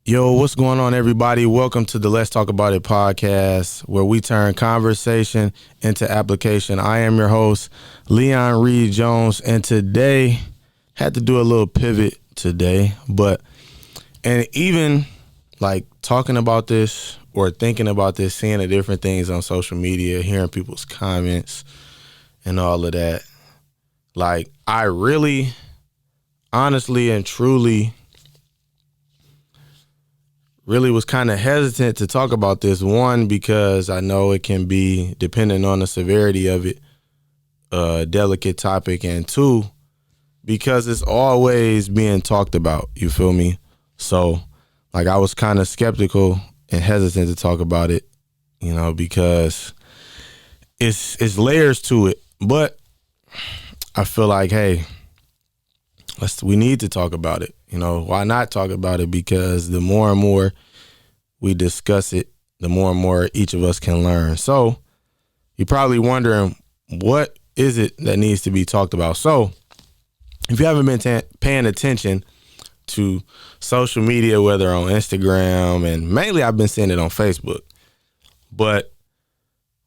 Yo, what's going on, everybody? Welcome to the Let's Talk About It podcast, where we turn conversation into application. I am your host, Leon Reed Jones, and today had to do a little pivot today, and even like talking about this or thinking about this, seeing the different things on social media, hearing people's comments and all of that. Like, I really, honestly, and truly really was kind of hesitant to talk about this. One, because I know it can be, depending on the severity of it, a delicate topic. And two, because it's always being talked about. You feel me? So, like, I was kind of skeptical and hesitant to talk about it, because it's layers to it. But I feel like, hey, we need to talk about it. Why not talk about it? Because the more and more we discuss it, the more and more each of us can learn. So you're probably wondering, what is it that needs to be talked about? So if you haven't been paying attention to social media, whether on Instagram, and mainly I've been seeing it on Facebook, but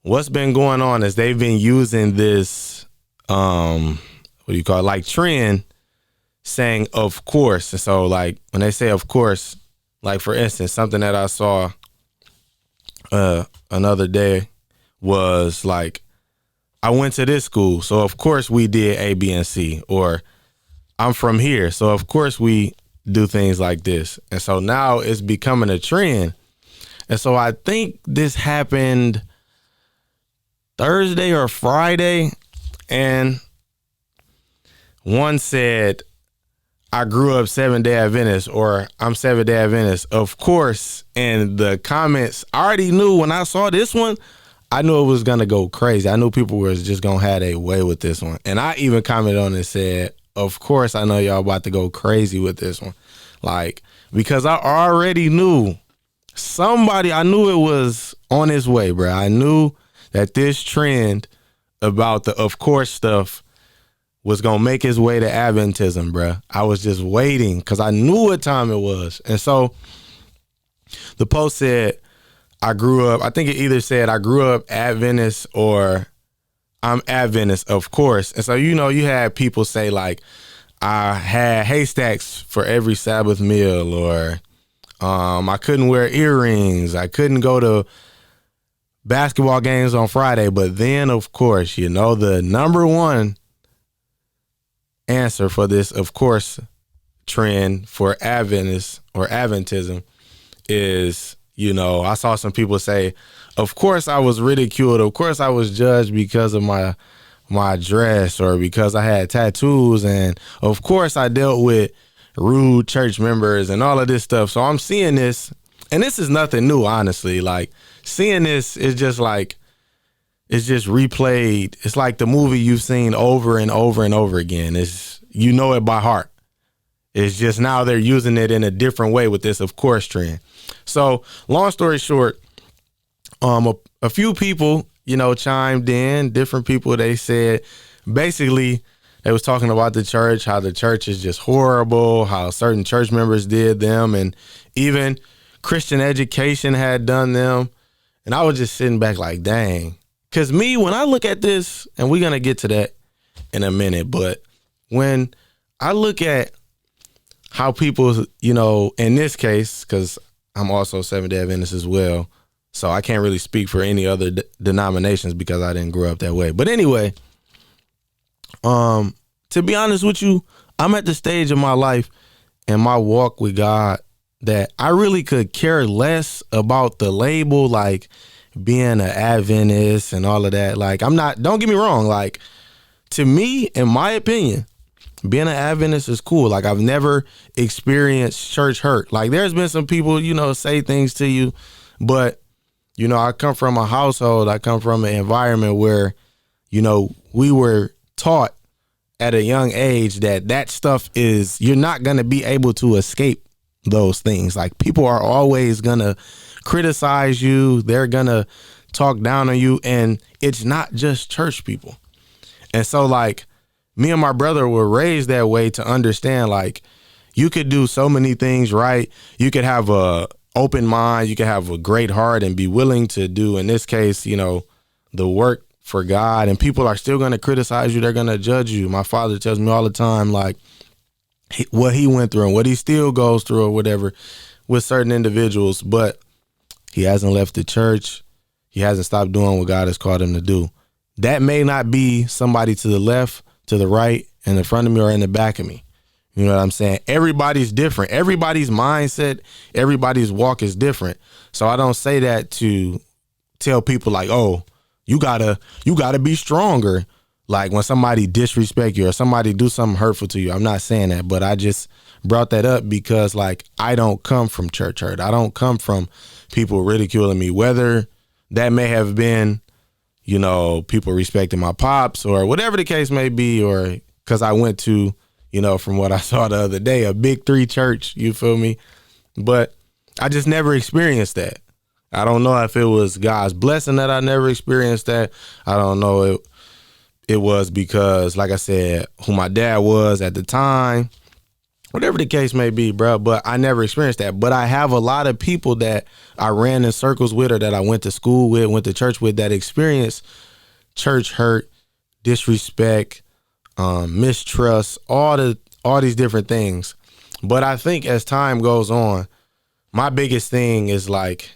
what's been going on is they've been using this, like trend, saying of course. And so, like, when they say of course, like, for instance, something that I saw another day was like, I went to this school, so of course we did A, B, and C. Or I'm from here, so of course we do things like this. And so now it's becoming a trend. And so I think this happened Thursday or Friday, and one said, I grew up Seventh-day Adventist, or I'm Seventh-day Adventist, of course. And the comments, I already knew when I saw this one, I knew it was going to go crazy. I knew people were just going to have their way with this one. And I even commented on it and said, of course, I know y'all about to go crazy with this one. Like, because I already knew I knew it was on its way, bro. I knew that this trend about the of course stuff was going to make its way to Adventism, bruh. I was just waiting because I knew what time it was. And so the post said, I think it either said I grew up Adventist or I'm Adventist, of course. And so, you had people say, like, I had haystacks for every Sabbath meal, or I couldn't wear earrings. I couldn't go to basketball games on Friday. But then, of course, the number one answer for this, of course, trend for Adventist or Adventism is, I saw some people say, of course I was ridiculed, of course I was judged because of my dress or because I had tattoos, and of course I dealt with rude church members and all of this stuff. So I'm seeing this, and this is nothing new, honestly. Like, seeing this is just like, it's just replayed. It's like the movie you've seen over and over and over again. It's, it by heart. It's just now they're using it in a different way with this of course trend. So long story short, a few people, chimed in, different people. They said, basically, they was talking about the church, how the church is just horrible, how certain church members did them, and even Christian education had done them. And I was just sitting back like, dang. Because when I look at this, and we're going to get to that in a minute, but when I look at how people, in this case, because I'm also Seventh-day Adventist as well, so I can't really speak for any other denominations because I didn't grow up that way. But anyway, to be honest with you, I'm at the stage of my life and my walk with God that I really could care less about the label, like being an Adventist and all of that. Like, don't get me wrong, like, to me, in my opinion, being an Adventist is cool. Like, I've never experienced church hurt. Like, there's been some people, say things to you, but, I come from a household, I come from an environment where, we were taught at a young age that stuff is, you're not going to be able to escape those things. Like, people are always going to criticize you. They're going to talk down on you. And it's not just church people. And so, like, me and my brother were raised that way to understand, like, You could do so many things right. You could have a open mind. You could have a great heart and be willing to do, in this case, you know, the work for God. And people are still going to criticize you. They're going to judge you. My father tells me all the time, like, what he went through and what he still goes through or whatever with certain individuals. But he hasn't left the church. He hasn't stopped doing what God has called him to do. That may not be somebody to the left, to the right, in the front of me or in the back of me. You know what I'm saying? Everybody's different. Everybody's mindset, everybody's walk is different. So I don't say that to tell people like, oh, you gotta be stronger. Like when somebody disrespect you or somebody do something hurtful to you. I'm not saying that, but I just brought that up because like I don't come from church hurt. I don't come from people ridiculing me, whether that may have been, you know, people respecting my pops or whatever the case may be, or because I went to, you know, from what I saw the other day, a big 3 church, you feel me? But I just never experienced that. I don't know if it was God's blessing that I never experienced that. I don't know. It was because, like I said, who my dad was at the time, whatever the case may be, bro. But I never experienced that. But I have a lot of people that I ran in circles with or that I went to school with, went to church with, that experienced church hurt, disrespect, mistrust, all these different things. But I think as time goes on, my biggest thing is like,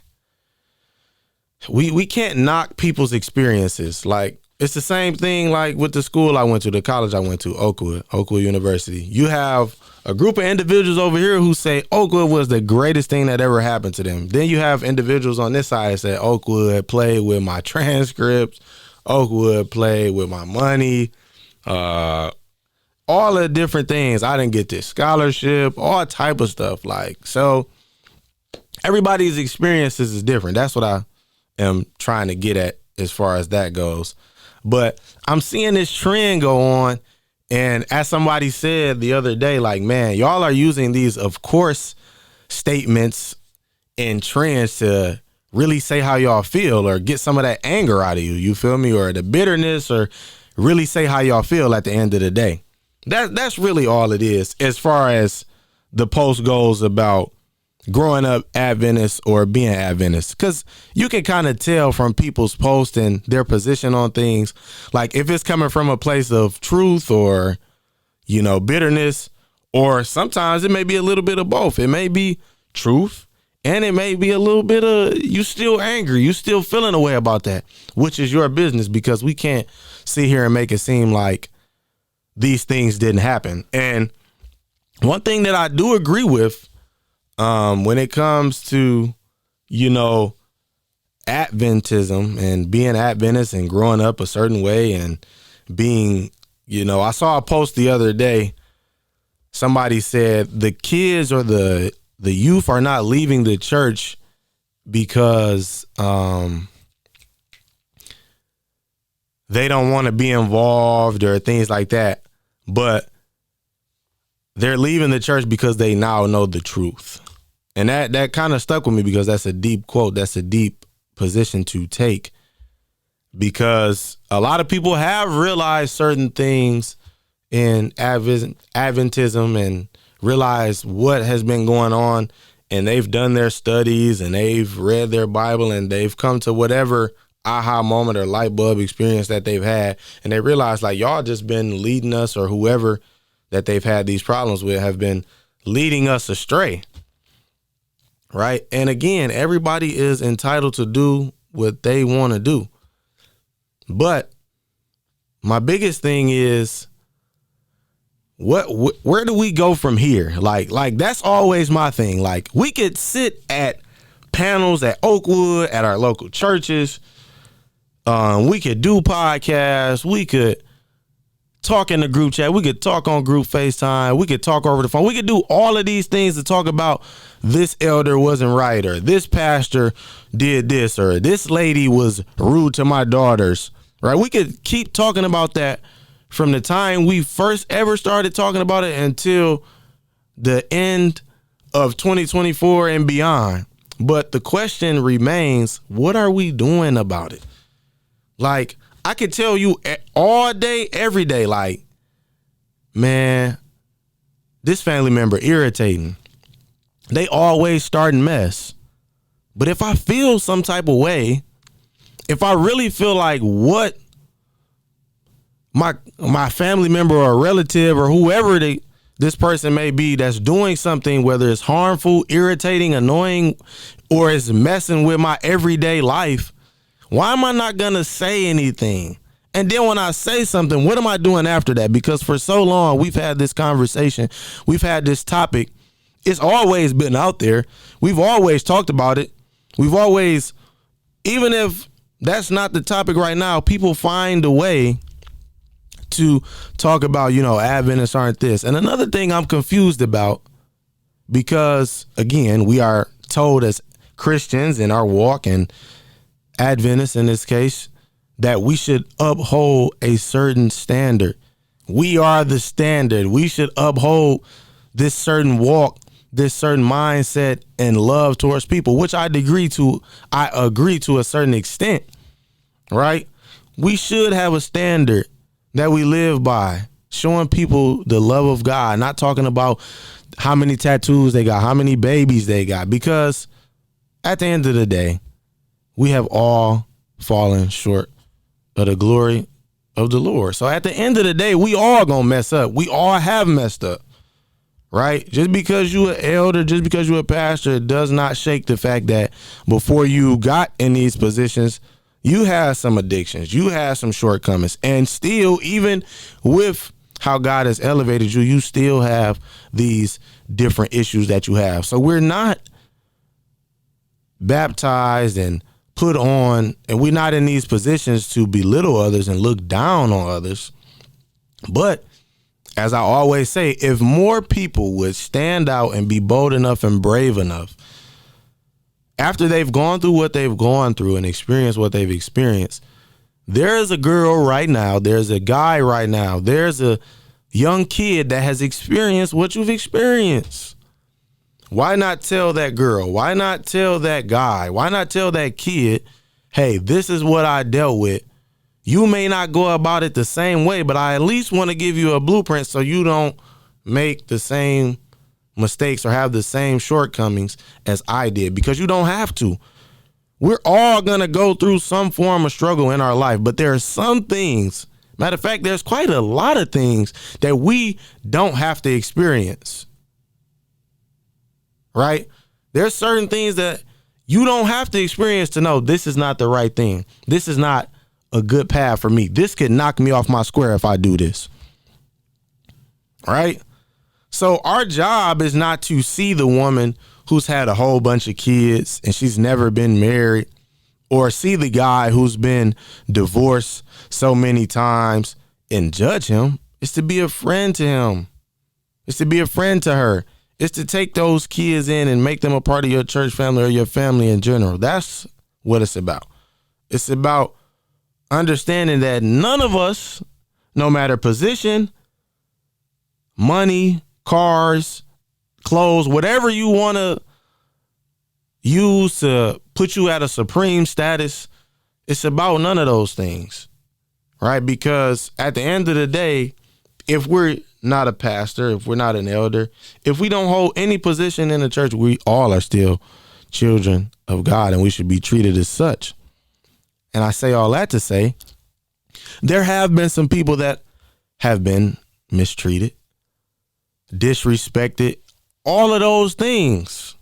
we can't knock people's experiences. Like, it's the same thing like with the school I went to, the college I went to, Oakwood University. You have a group of individuals over here who say Oakwood was the greatest thing that ever happened to them. Then you have individuals on this side that say Oakwood played with my transcripts, Oakwood played with my money, all the different things. I didn't get this scholarship, all type of stuff. Like, so everybody's experiences is different. That's what I am trying to get at as far as that goes. But I'm seeing this trend go on. And as somebody said the other day, like, man, y'all are using these of course statements and trends to really say how y'all feel or get some of that anger out of you. You feel me? Or the bitterness, or really say how y'all feel at the end of the day. That's really all it is as far as the post goes about growing up Adventist or being Adventist, because you can kind of tell from people's posts and their position on things, like if it's coming from a place of truth or, you know, bitterness, or sometimes it may be a little bit of both. It may be truth and it may be a little bit of you still angry, you still feeling a way about that, which is your business, because we can't sit here and make it seem like these things didn't happen. And one thing that I do agree with, when it comes to, you know, Adventism and being Adventist and growing up a certain way and being, you know, I saw a post the other day. Somebody said the kids or the youth are not leaving the church because they don't want to be involved or things like that, but they're leaving the church because they now know the truth. And that kind of stuck with me, because that's a deep quote. That's a deep position to take, because a lot of people have realized certain things in Adventism and realized what has been going on, and they've done their studies and they've read their Bible and they've come to whatever aha moment or light bulb experience that they've had. And they realize, like, y'all just been leading us, or whoever that they've had these problems with have been leading us astray. Right. And again, everybody is entitled to do what they want to do. But my biggest thing is, where do we go from here? Like that's always my thing. Like, we could sit at panels at Oakwood, at our local churches. We could do podcasts. We could talk in the group chat. We could talk on group FaceTime. We could talk over the phone. We could do all of these things to talk about this elder wasn't right, or this pastor did this, or this lady was rude to my daughters, right? We could keep talking about that from the time we first ever started talking about it until the end of 2024 and beyond. But the question remains, what are we doing about it? Like, I could tell you all day, every day, like, man, this family member irritating. They always starting mess. But if I feel some type of way, if I really feel like what my family member or relative or whoever this person may be that's doing something, whether it's harmful, irritating, annoying, or is messing with my everyday life, why am I not going to say anything? And then when I say something, what am I doing after that? Because for so long, we've had this conversation. We've had this topic. It's always been out there. We've always talked about it. We've always, even if that's not the topic right now, people find a way to talk about, Adventists aren't this. And another thing I'm confused about, because again, we are told as Christians in our walk, and Adventists in this case, that we should uphold a certain standard. We are the standard. We should uphold this certain walk, this certain mindset and love towards people, which I agree to a certain extent, right? We should have a standard that we live by, showing people the love of God, not talking about how many tattoos they got, how many babies they got, because at the end of the day, we have all fallen short of the glory of the Lord. So at the end of the day, we all gonna mess up. We all have messed up, right? Just because you an elder, just because you a pastor, it does not shake the fact that before you got in these positions, you had some addictions, you had some shortcomings, and still, even with how God has elevated you, you still have these different issues that you have. So we're not baptized and put on, and we're not in these positions to belittle others and look down on others. But as I always say, if more people would stand out and be bold enough and brave enough after they've gone through what they've gone through and experienced what they've experienced, there is a girl right now, there's a guy right now, there's a young kid that has experienced what you've experienced. Why not tell that girl? Why not tell that guy? Why not tell that kid, hey, this is what I dealt with. You may not go about it the same way, but I at least want to give you a blueprint so you don't make the same mistakes or have the same shortcomings as I did, because you don't have to. We're all going to go through some form of struggle in our life, but there are some things, matter of fact, there's quite a lot of things that we don't have to experience. Right? There's certain things that you don't have to experience to know this is not the right thing. This is not a good path for me. This could knock me off my square if I do this. Right? So our job is not to see the woman who's had a whole bunch of kids and she's never been married, or see the guy who's been divorced so many times and judge him. It's to be a friend to him. It's to be a friend to her. It's to take those kids in and make them a part of your church family or your family in general. That's what it's about. It's about understanding that none of us, no matter position, money, cars, clothes, whatever you want to use to put you at a supreme status, it's about none of those things, right? Because at the end of the day, if we're not a pastor, if we're not an elder, if we don't hold any position in the church, we all are still children of God, and we should be treated as such. And I say all that to say, there have been some people that have been mistreated, disrespected, all of those things.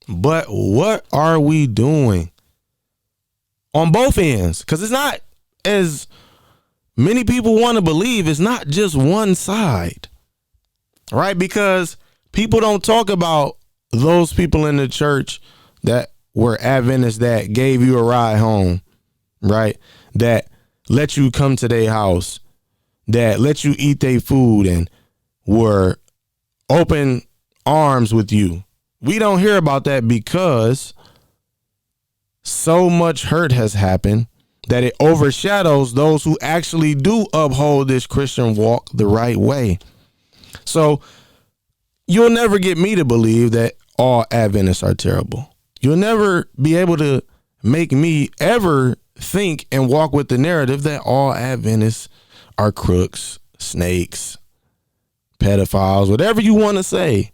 But what are we doing on both ends? Because it's not, as many people want to believe, it's not just one side, right? Because people don't talk about those people in the church that were Adventists that gave you a ride home, right? That let you come to their house, that let you eat their food and were open arms with you. We don't hear about that because so much hurt has happened that it overshadows those who actually do uphold this Christian walk the right way. So you'll never get me to believe that all Adventists are terrible. You'll never be able to make me ever think and walk with the narrative that all Adventists are crooks, snakes, pedophiles, whatever you want to say.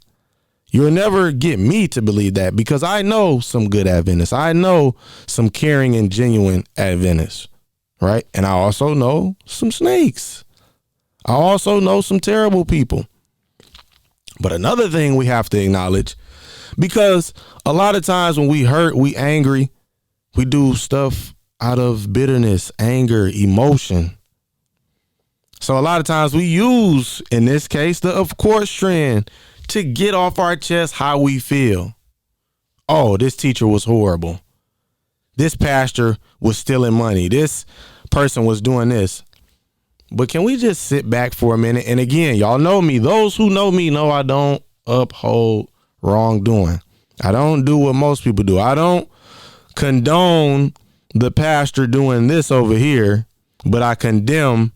You'll never get me to believe that, because I know some good Adventists. I know some caring and genuine Adventists, right? And I also know some snakes. I also know some terrible people. But another thing we have to acknowledge, because a lot of times when we hurt, we angry, we do stuff out of bitterness, anger, emotion. So a lot of times we use, in this case, the of course trend to get off our chest how we feel. Oh, this teacher was horrible. This pastor was stealing money. This person was doing this. But can we just sit back for a minute? And again, y'all know me. Those who know me know I don't uphold wrongdoing. I don't do what most people do. I don't condone the pastor doing this over here, but I condemn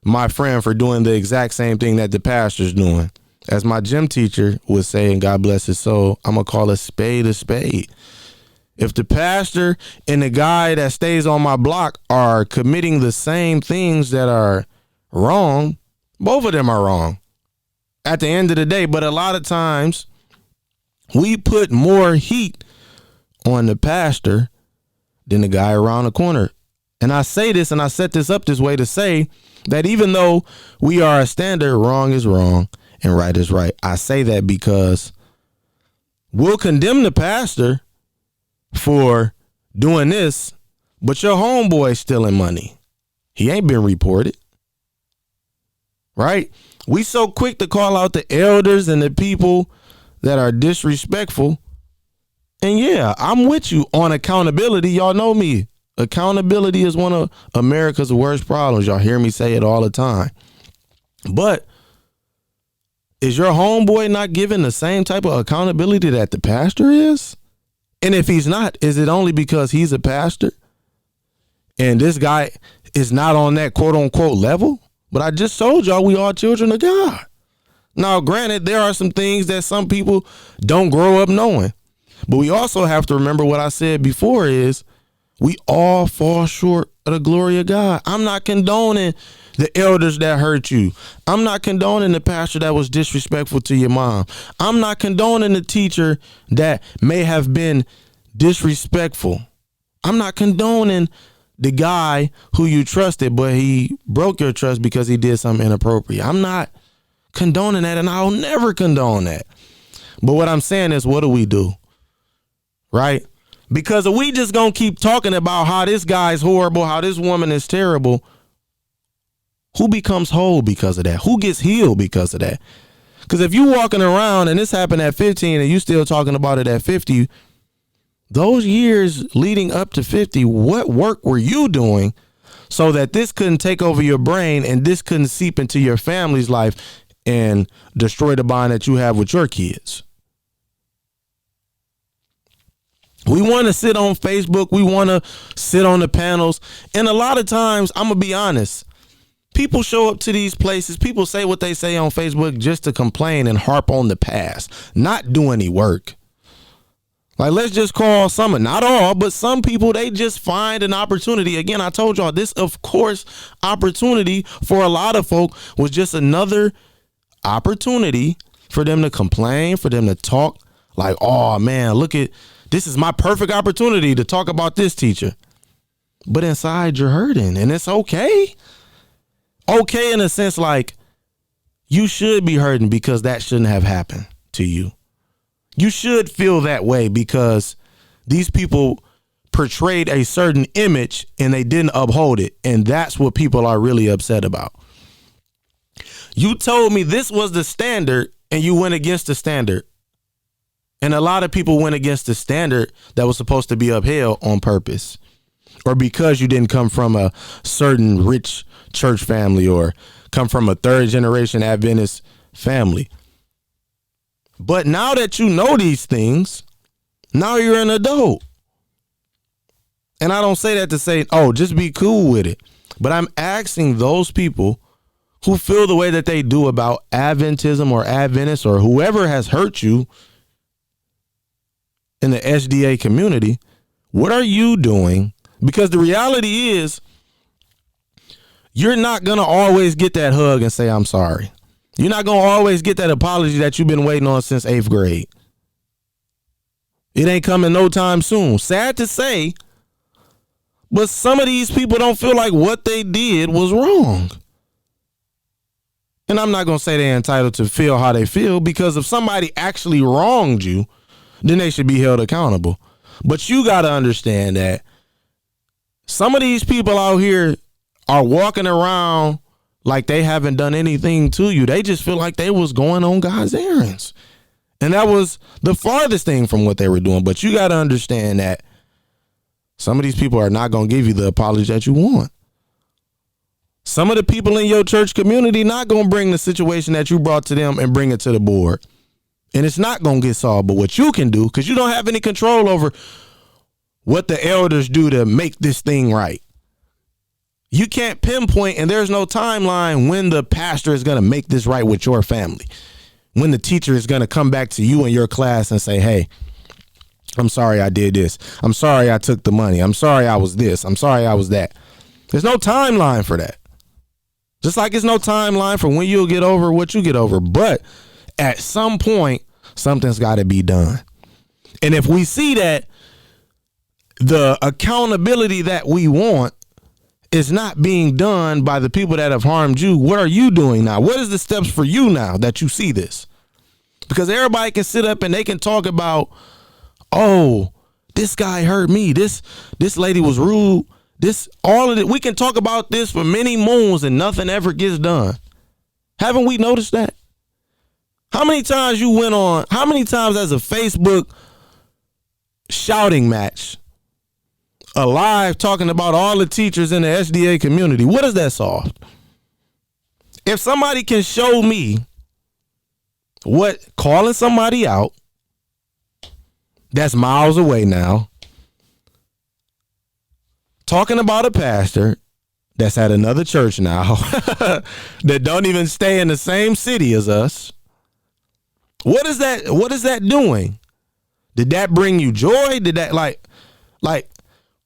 my friend for doing the exact same thing that the pastor's doing. As my gym teacher would say, and God bless his soul, I'm going to call a spade a spade. If the pastor and the guy that stays on my block are committing the same things that are wrong, both of them are wrong at the end of the day. But a lot of times we put more heat on the pastor than the guy around the corner. And I say this, and I set this up this way to say that even though we are a standard, wrong is wrong and right is right. I say that because we'll condemn the pastor for doing this, but your homeboy's stealing money. He ain't been reported. Right? We so quick to call out the elders and the people that are disrespectful. And yeah, I'm with you on accountability. Y'all know me. Accountability is one of America's worst problems. Y'all hear me say it all the time. But is your homeboy not given the same type of accountability that the pastor is? And if he's not, is it only because he's a pastor and this guy is not on that quote unquote level? But I just told y'all we are children of God. Now, granted, there are some things that some people don't grow up knowing. But we also have to remember what I said before is we all fall short of the glory of God. I'm not condoning the elders that hurt you. I'm not condoning the pastor that was disrespectful to your mom. I'm not condoning the teacher that may have been disrespectful. I'm not condoning the guy who you trusted, but he broke your trust because he did something inappropriate. I'm not condoning that, and I'll never condone that. But what I'm saying is, what do? Right? Because if we just gonna keep talking about how this guy's horrible, how this woman is terrible, who becomes whole because of that? Who gets healed because of that? Because if you walking around and this happened at 15 and you still talking about it at 50, those years leading up to 50, what work were you doing so that this couldn't take over your brain and this couldn't seep into your family's life and destroy the bond that you have with your kids? We want to sit on Facebook. We want to sit on the panels. And a lot of times, I'm going to be honest, people show up to these places. People say what they say on Facebook just to complain and harp on the past, not do any work. Like, let's just call some, not all, but some people, they just find an opportunity. Again, I told y'all this, of course, opportunity for a lot of folk was just another opportunity for them to complain, for them to talk like, oh, man, look at this is my perfect opportunity to talk about this teacher. But inside you're hurting, and it's okay. Okay, in a sense, like you should be hurting because that shouldn't have happened to you. You should feel that way because these people portrayed a certain image and they didn't uphold it. And that's what people are really upset about. You told me this was the standard and you went against the standard. And a lot of people went against the standard that was supposed to be upheld on purpose, or because you didn't come from a certain rich church family or come from a third generation Adventist family. But now that you know these things, now you're an adult. And I don't say that to say, oh, just be cool with it. But I'm asking those people who feel the way that they do about Adventism or Adventists or whoever has hurt you in the SDA community, what are you doing? Because the reality is you're not going to always get that hug and say, I'm sorry. You're not going to always get that apology that you've been waiting on since 8th grade. It ain't coming no time soon. Sad to say, but some of these people don't feel like what they did was wrong. And I'm not going to say they're entitled to feel how they feel, because if somebody actually wronged you, then they should be held accountable. But you got to understand that some of these people out here are walking around like they haven't done anything to you. They just feel like they was going on God's errands. And that was the farthest thing from what they were doing. But you got to understand that some of these people are not going to give you the apology that you want. Some of the people in your church community not going to bring the situation that you brought to them and bring it to the board. And it's not going to get solved. But what you can do, because you don't have any control over what the elders do to make this thing right. You can't pinpoint, and there's no timeline when the pastor is going to make this right with your family. When the teacher is going to come back to you in your class and say, hey, I'm sorry I did this. I'm sorry I took the money. I'm sorry I was this. I'm sorry I was that. There's no timeline for that. Just like there's no timeline for when you'll get over what you get over. But at some point, something's got to be done. And if we see that the accountability that we want is not being done by the people that have harmed you, what are you doing now? What is the steps for you now that you see this? Because everybody can sit up and they can talk about, oh, this guy hurt me. This lady was rude. All of it. We can talk about this for many moons and nothing ever gets done. Haven't we noticed that? How many times as a Facebook shouting match, alive, talking about all the teachers in the SDA community? What does that solve? If somebody can show me what calling somebody out, that's miles away now, talking about a pastor that's at another church now that don't even stay in the same city as us, what is that doing? Did that bring you joy? Did that like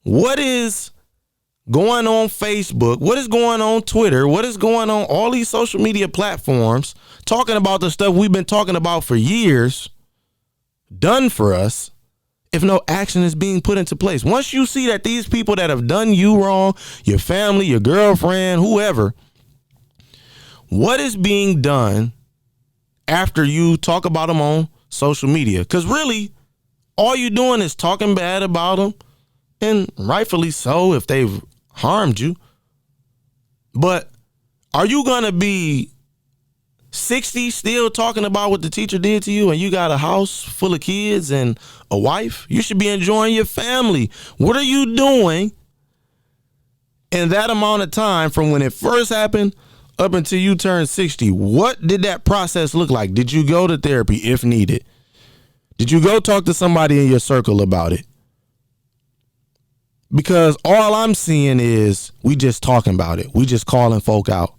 what is going on Facebook? What is going on Twitter? What is going on all these social media platforms talking about the stuff we've been talking about for years done for us if no action is being put into place? Once you see that these people that have done you wrong, your family, your girlfriend, whoever, what is being done after you talk about them on social media? Because really, all you're doing is talking bad about them. And rightfully so if they've harmed you. But are you going to be 60 still talking about what the teacher did to you and you got a house full of kids and a wife? You should be enjoying your family. What are you doing in that amount of time from when it first happened up until you turned 60? What did that process look like? Did you go to therapy if needed? Did you go talk to somebody in your circle about it? Because all I'm seeing is we just talking about it. We just calling folk out.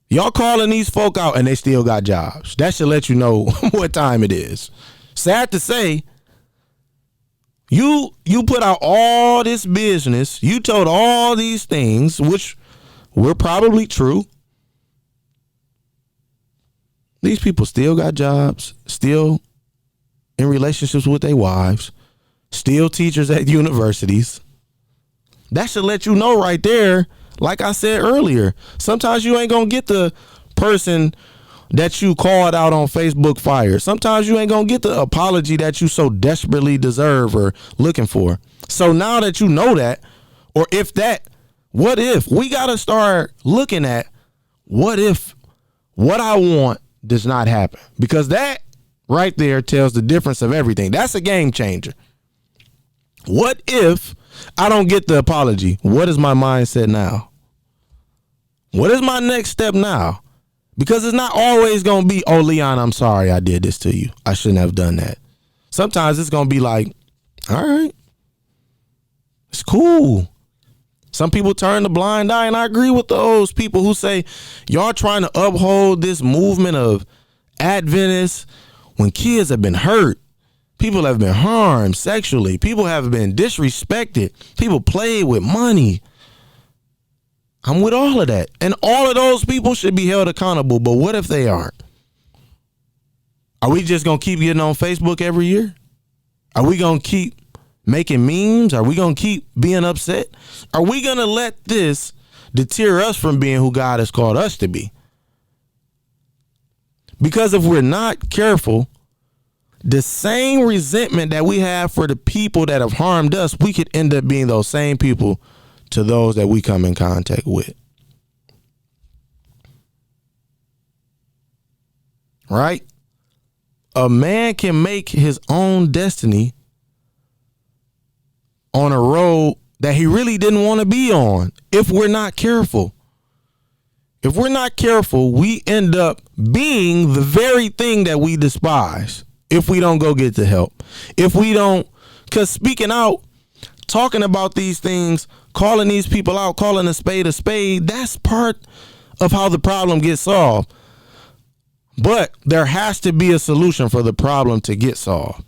Y'all calling these folk out and they still got jobs. That should let you know what time it is. Sad to say, you put out all this business. You told all these things, which were probably true. These people still got jobs, still in relationships with their wives, still teachers at universities. That should let you know right there, like I said earlier, sometimes you ain't going to get the person that you called out on Facebook fired. Sometimes you ain't going to get the apology that you so desperately deserve or looking for. So now that you know that, or what if we got to start looking at what if what I want does not happen? Because that right there tells the difference of everything. That's a game changer. What if I don't get the apology? What is my mindset now? What is my next step now? Because it's not always going to be, oh, Leon, I'm sorry I did this to you. I shouldn't have done that. Sometimes it's going to be like, all right, it's cool. Some people turn the blind eye, and I agree with those people who say, y'all trying to uphold this movement of Adventists when kids have been hurt. People have been harmed sexually. People have been disrespected. People played with money. I'm with all of that. And all of those people should be held accountable. But what if they aren't? Are we just going to keep getting on Facebook every year? Are we going to keep making memes? Are we going to keep being upset? Are we going to let this deter us from being who God has called us to be? Because if we're not careful, the same resentment that we have for the people that have harmed us, we could end up being those same people to those that we come in contact with. Right? A man can make his own destiny on a road that he really didn't want to be on if we're not careful. If we're not careful, we end up being the very thing that we despise if we don't go get the help. If we don't, because speaking out, talking about these things, calling these people out, calling a spade, that's part of how the problem gets solved. But there has to be a solution for the problem to get solved.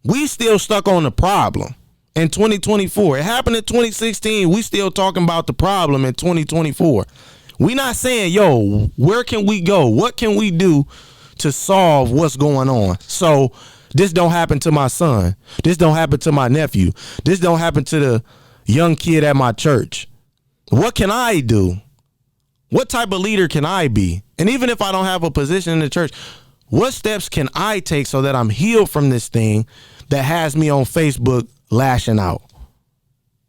We still stuck on the problem in 2024. It happened in 2016. We still talking about the problem in 2024. We not saying, yo, where can we go? What can we do to solve what's going on? So this don't happen to my son. This don't happen to my nephew. This don't happen to the young kid at my church. What can I do? What type of leader can I be? And even if I don't have a position in the church, what steps can I take so that I'm healed from this thing that has me on Facebook lashing out?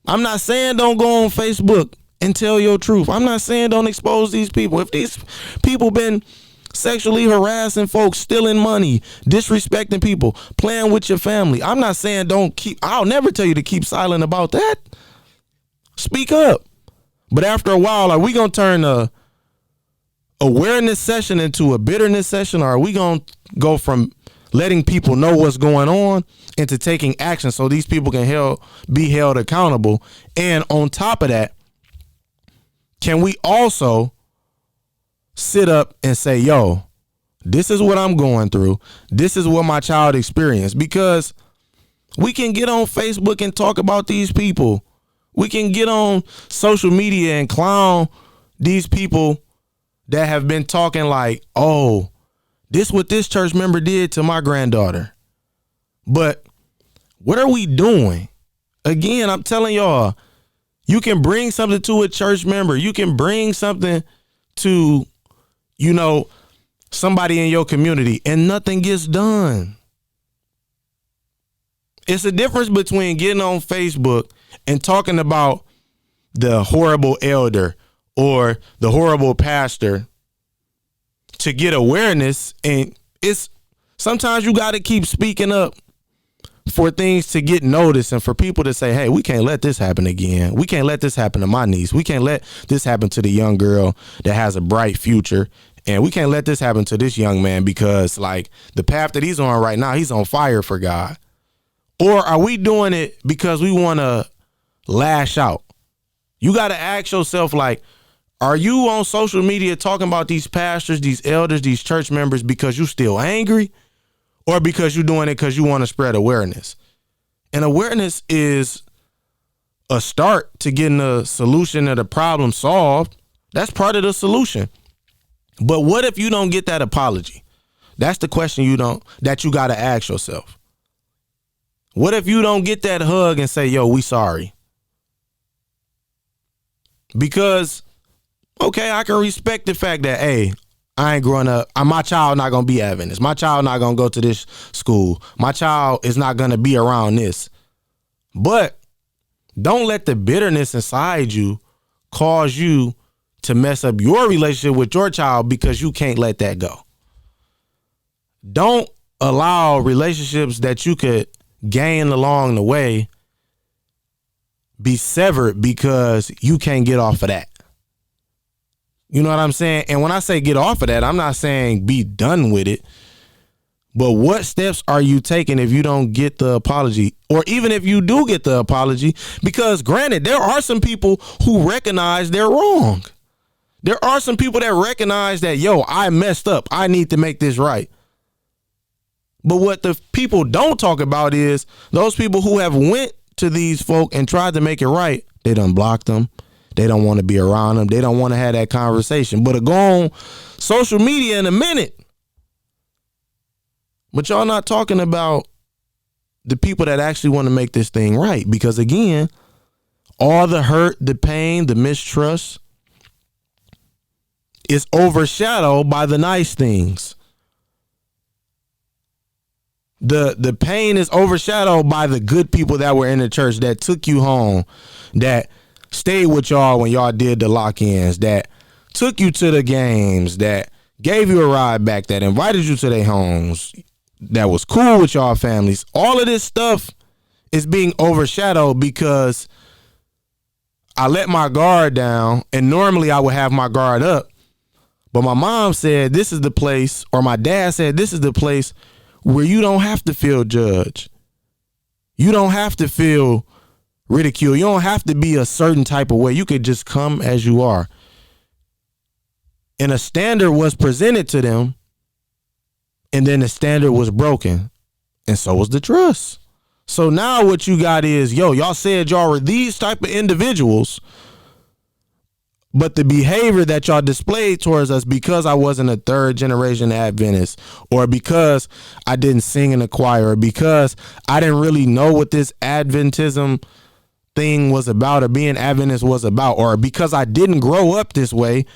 I'm not saying don't go on Facebook and tell your truth. I'm not saying don't expose these people. If these people been sexually harassing folks, stealing money, disrespecting people, playing with your family, I'm not saying I'll never tell you to keep silent about that. Speak up. But after a while, are we going to turn a awareness session into a bitterness session? Or are we going to go from letting people know what's going on into taking action so these people can be held accountable? And on top of that, can we also sit up and say, yo, this is what I'm going through. This is what my child experienced. Because we can get on Facebook and talk about these people. We can get on social media and clown these people that have been talking like, oh, this what this church member did to my granddaughter. But what are we doing? Again, I'm telling y'all, you can bring something to a church member. You can bring something to, somebody in your community and nothing gets done. It's a difference between getting on Facebook and talking about the horrible elder or the horrible pastor to get awareness. And sometimes you got to keep speaking up for things to get noticed and for people to say, hey, we can't let this happen again. We can't let this happen to my niece. We can't let this happen to the young girl that has a bright future. And we can't let this happen to this young man because like the path that he's on right now, he's on fire for God. Or are we doing it because we want to lash out? You got to ask yourself, like, are you on social media talking about these pastors, these elders, these church members because you still angry? Or because you're doing it because you want to spread awareness? And awareness is a start to getting a solution to the problem solved. That's part of the solution. But what if you don't get that apology? That's the question that you got to ask yourself. What if you don't get that hug and say, yo, we sorry? Because, okay, I can respect the fact that, hey, I ain't growing up. My child not going to be Adventist. My child not going to go to this school. My child is not going to be around this. But don't let the bitterness inside you cause you to mess up your relationship with your child because you can't let that go. Don't allow relationships that you could gain along the way be severed because you can't get off of that. You know what I'm saying? And when I say get off of that, I'm not saying be done with it. But what steps are you taking if you don't get the apology? Or even if you do get the apology? Because granted, there are some people who recognize they're wrong. There are some people that recognize that, yo, I messed up. I need to make this right. But what the people don't talk about is those people who have went to these folk and tried to make it right. They done blocked them. They don't want to be around them. They don't want to have that conversation. But it'll go on social media in a minute. But y'all not talking about the people that actually want to make this thing right. Because again, all the hurt, the pain, the mistrust is overshadowed by the nice things. The pain is overshadowed by the good people that were in the church, that took you home, that stayed with y'all when y'all did the lock-ins, that took you to the games, that gave you a ride back, that invited you to their homes, that was cool with y'all families. All of this stuff is being overshadowed because I let my guard down, and normally I would have my guard up. But my mom said this is the place, or my dad said this is the place where you don't have to feel judged. You don't have to feel ridiculed. You don't have to be a certain type of way. You could just come as you are. And a standard was presented to them, and then the standard was broken, and so was the trust. So now what you got is, y'all said y'all were these type of individuals, but the behavior that y'all displayed towards us, because I wasn't a third generation Adventist, or because I didn't sing in the choir, or because I didn't really know what this Adventism thing was about, or being Adventist was about, or because I didn't grow up this way,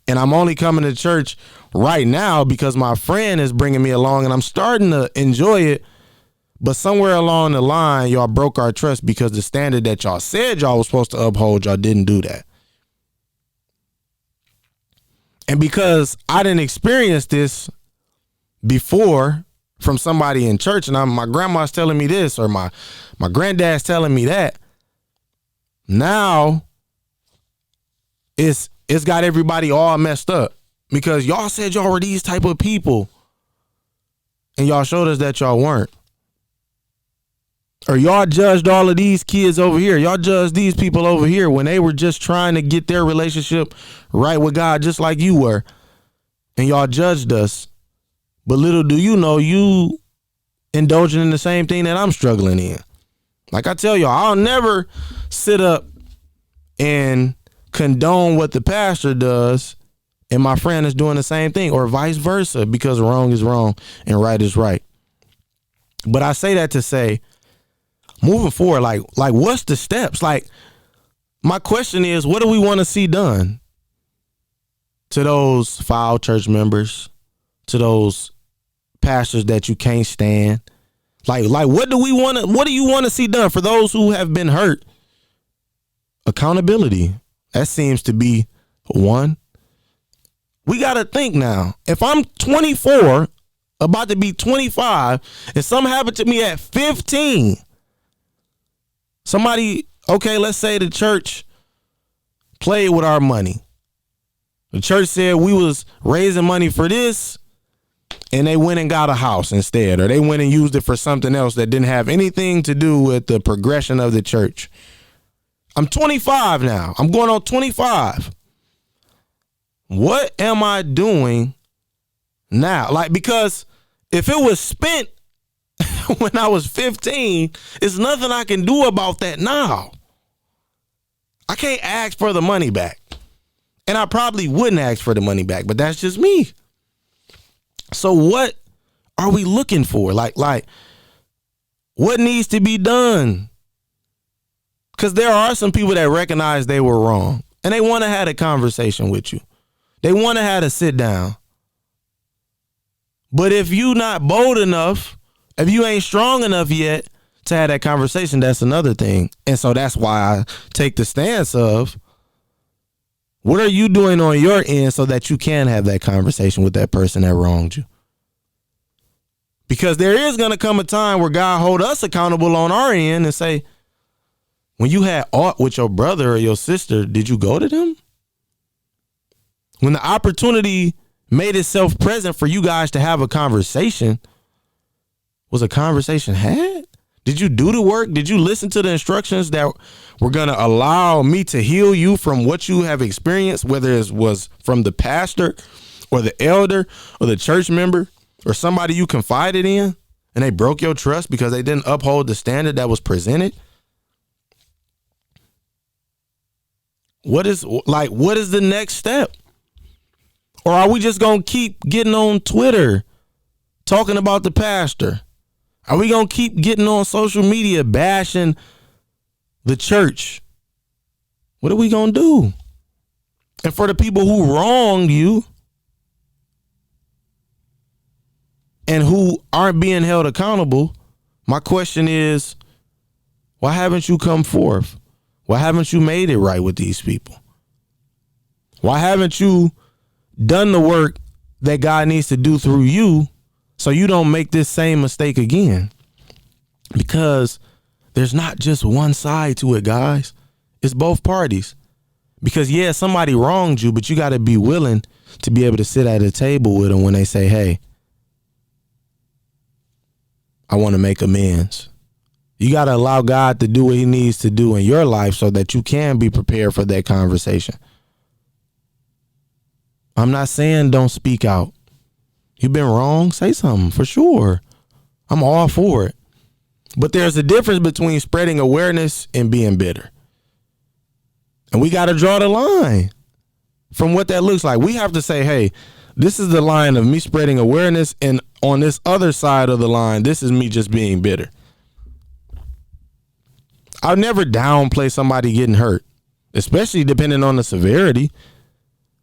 and I'm only coming to church right now because my friend is bringing me along and I'm starting to enjoy it. But somewhere along the line, y'all broke our trust because the standard that y'all said y'all was supposed to uphold, y'all didn't do that. And because I didn't experience this before from somebody in church, and my grandma's telling me this, or my granddad's telling me that, now it's got everybody all messed up because y'all said y'all were these type of people and y'all showed us that y'all weren't. Or y'all judged all of these kids over here. Y'all judged these people over here when they were just trying to get their relationship right with God, just like you were. And y'all judged us. But little do you know, you indulging in the same thing that I'm struggling in. Like I tell y'all, I'll never sit up and condone what the pastor does and my friend is doing the same thing, or vice versa, because wrong is wrong and right is right. But I say that to say, moving forward, like what's the steps? Like, my question is, what do we want to see done to those foul church members, to those pastors that you can't stand? Like what do you want to see done for those who have been hurt? Accountability. That seems to be one. We got to think now. If I'm 24, about to be 25, and something happened to me at 15, somebody, okay, let's say the church played with our money. The church said we was raising money for this, and they went and got a house instead, or they went and used it for something else that didn't have anything to do with the progression of the church. I'm 25 now. I'm going on 25. What am I doing now? Like, because if it was spent when I was 15, there's nothing I can do about that now. I can't ask for the money back. And I probably wouldn't ask for the money back, but that's just me. So what are we looking for? Like what needs to be done? Because there are some people that recognize they were wrong and they want to have a conversation with you. They want to have a sit down. But if you not bold enough, if you ain't strong enough yet to have that conversation, that's another thing. And so that's why I take the stance of, what are you doing on your end so that you can have that conversation with that person that wronged you? Because there is going to come a time where God hold us accountable on our end and say, when you had aught with your brother or your sister, did you go to them? When the opportunity made itself present for you guys to have a conversation, was a conversation had? Did you do the work? Did you listen to the instructions that were going to allow me to heal you from what you have experienced, whether it was from the pastor or the elder or the church member or somebody you confided in, and they broke your trust because they didn't uphold the standard that was presented? What is the next step? Or are we just going to keep getting on Twitter talking about the pastor? Are we going to keep getting on social media bashing the church? What are we going to do? And for the people who wronged you and who aren't being held accountable, my question is, why haven't you come forth? Why haven't you made it right with these people? Why haven't you done the work that God needs to do through you so you don't make this same mistake again? Because there's not just one side to it, guys. It's both parties. Because, yeah, somebody wronged you, but you got to be willing to be able to sit at a table with them when they say, hey, I want to make amends. You got to allow God to do what he needs to do in your life so that you can be prepared for that conversation. I'm not saying don't speak out. You've been wrong, say something for sure. I'm all for it. But there's a difference between spreading awareness and being bitter. And we got to draw the line from what that looks like. We have to say, hey, this is the line of me spreading awareness, and on this other side of the line, this is me just being bitter. I'll never downplay somebody getting hurt, especially depending on the severity.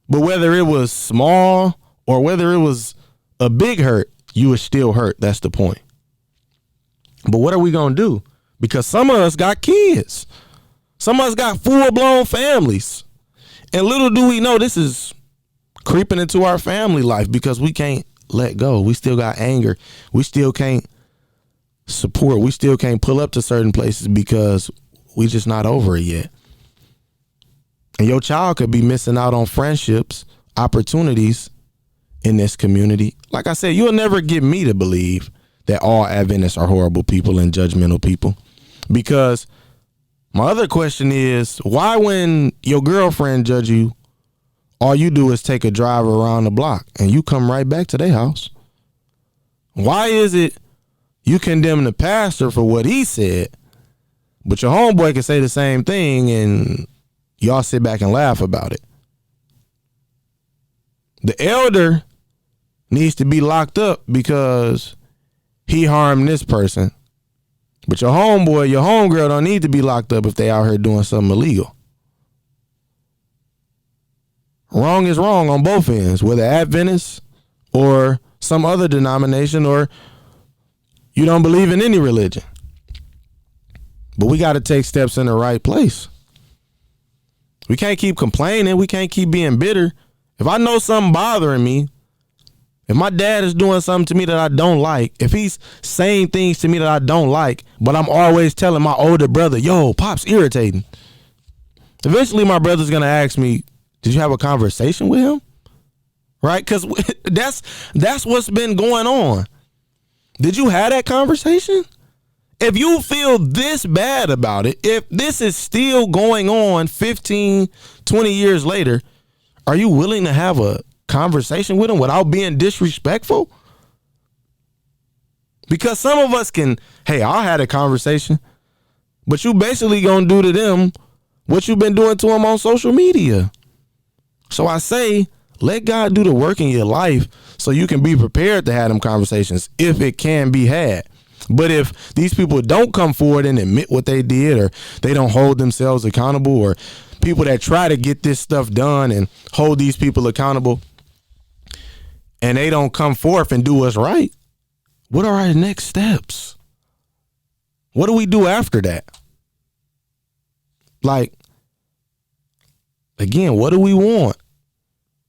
But whether it was small or whether it was a big hurt, you were still hurt. That's the point. But what are we going to do? Because some of us got kids. Some of us got full-blown families. And little do we know this is creeping into our family life because we can't let go. We still got anger. We still can't support. We still can't pull up to certain places because we just not over it yet. And your child could be missing out on friendships, opportunities in this community. Like I said, you'll never get me to believe that all Adventists are horrible people and judgmental people. Because my other question is, why when your girlfriend judge you, all you do is take a drive around the block and you come right back to their house? Why is it you condemn the pastor for what he said, but your homeboy can say the same thing and y'all sit back and laugh about it? The elder needs to be locked up because he harmed this person. But your homeboy, your homegirl don't need to be locked up if they out here doing something illegal. Wrong is wrong on both ends, whether Adventist or some other denomination, or you don't believe in any religion. But we got to take steps in the right place. We can't keep complaining. We can't keep being bitter. If I know something bothering me, if my dad is doing something to me that I don't like, if he's saying things to me that I don't like, but I'm always telling my older brother, yo, Pop's irritating. Eventually my brother's going to ask me, did you have a conversation with him? Right? Because that's what's been going on. Did you have that conversation? If you feel this bad about it, if this is still going on 15, 20 years later, are you willing to have a conversation with him without being disrespectful? Because some of us can, hey, I had a conversation, but you basically gonna do to them what you've been doing to them on social media. So I say, let God do the work in your life so you can be prepared to have them conversations if it can be had. But if these people don't come forward and admit what they did, or they don't hold themselves accountable, or people that try to get this stuff done and hold these people accountable, and they don't come forth and do what's right, what are our next steps? What do we do after that? Like, again, what do we want?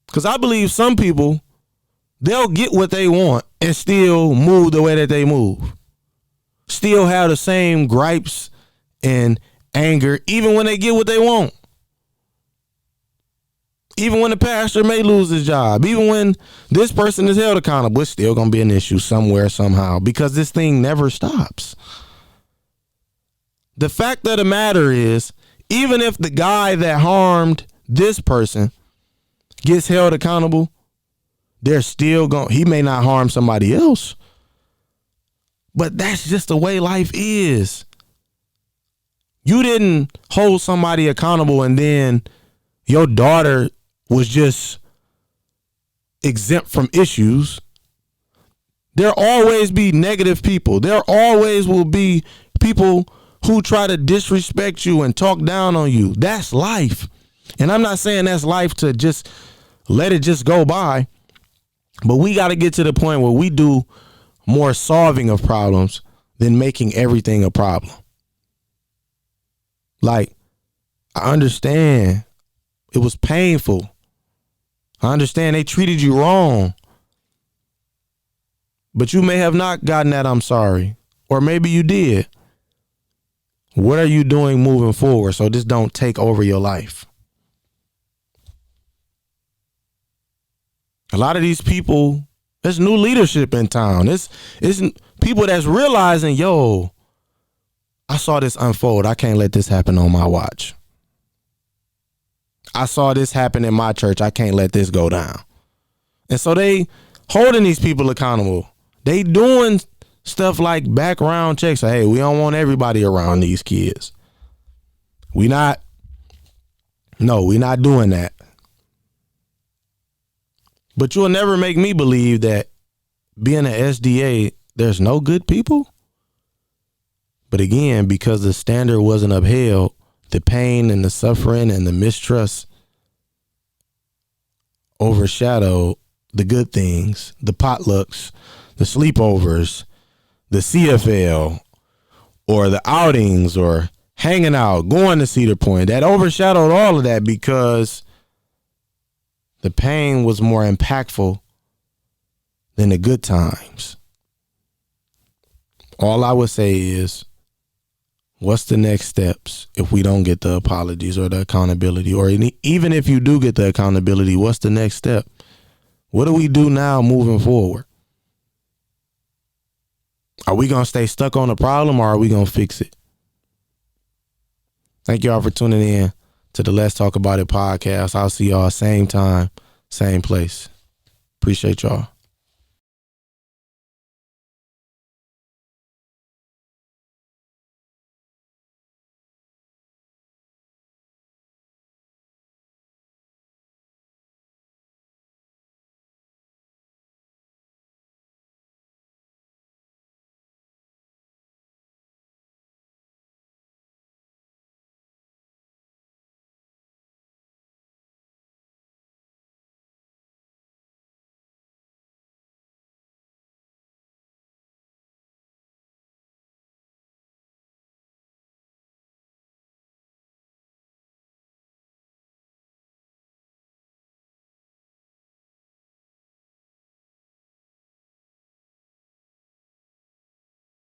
Because I believe some people, they'll get what they want and still move the way that they move. Still have the same gripes and anger, even when they get what they want. Even when the pastor may lose his job, even when this person is held accountable, it's still going to be an issue somewhere, somehow, because this thing never stops. The fact of the matter is, even if the guy that harmed this person gets held accountable, they're still going, he may not harm somebody else, but that's just the way life is. You didn't hold somebody accountable and then your daughter was just exempt from issues. There always be negative people. There always will be people who try to disrespect you and talk down on you. That's life. And I'm not saying that's life to just let it just go by. But we got to get to the point where we do more solving of problems than making everything a problem. Like, I understand it was painful. I understand they treated you wrong. But you may have not gotten that I'm sorry. Or maybe you did. What are you doing moving forward so this don't take over your life? A lot of these people, there's new leadership in town. It's people that's realizing, yo, I saw this unfold. I can't let this happen on my watch. I saw this happen in my church. I can't let this go down. And so they holding these people accountable. They doing stuff like background checks. Hey, we don't want everybody around these kids. We're not doing that. But you'll never make me believe that being an SDA, there's no good people. But again, because the standard wasn't upheld, the pain and the suffering and the mistrust overshadowed the good things, the potlucks, the sleepovers, the CFL, or the outings, or hanging out, going to Cedar Point. That overshadowed all of that because the pain was more impactful than the good times. All I would say is, what's the next steps if we don't get the apologies or the accountability? Or even if you do get the accountability, what's the next step? What do we do now moving forward? Are we going to stay stuck on the problem or are we going to fix it? Thank y'all for tuning in to the Let's Talk About It podcast. I'll see y'all same time, same place. Appreciate y'all.